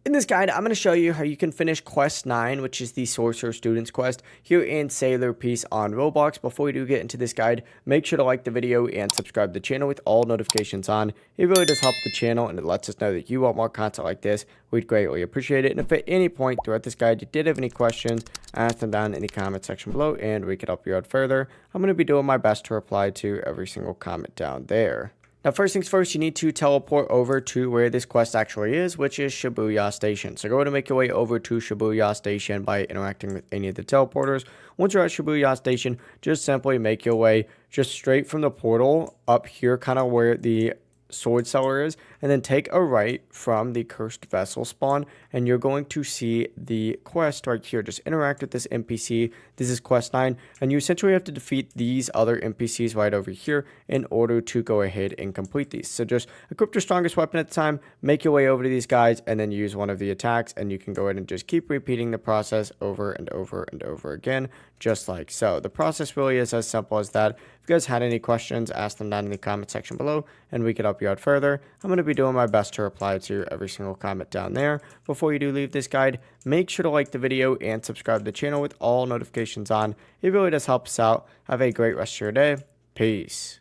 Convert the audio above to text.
In this guide, I'm going to show you how you can finish Quest 9, which is the Sorcerer Students quest, here in Sailor Piece on Roblox. Before we do get into this guide, make sure to like the video and subscribe to the channel with all notifications on. It really does help the channel, and it lets us know that you want more content like this. We'd greatly appreciate it. And if at any point throughout this guide you did have any questions, ask them down in the comment section below, and we could help you out further. I'm going to be doing my best to reply to every single comment down there. Now, first things first, you need to teleport over to where this quest actually is, which is Shibuya Station. So go ahead and make your way over to Shibuya Station by interacting with any of the teleporters. Once you're at Shibuya Station, just simply make your way just straight from the portal up here, kind of where the sword seller is, and then take a right from the cursed vessel spawn, and you're going to see the quest right here. Just interact with this NPC. This is quest 9, and you essentially have to defeat these other NPCs right over here in order to go ahead and complete these. So just equip your strongest weapon at the time, make your way over to these guys, and then use one of the attacks, and you can go ahead and just keep repeating the process over and over and over again, just like so. The process really is as simple as that. If you guys had any questions, ask them down in the comment section below, and we could help you out further. I'm going to be doing my best to reply to every single comment down there. Before you do leave this guide, make sure to like the video and subscribe to the channel with all notifications on. It really does help us out. Have a great rest of your day. Peace.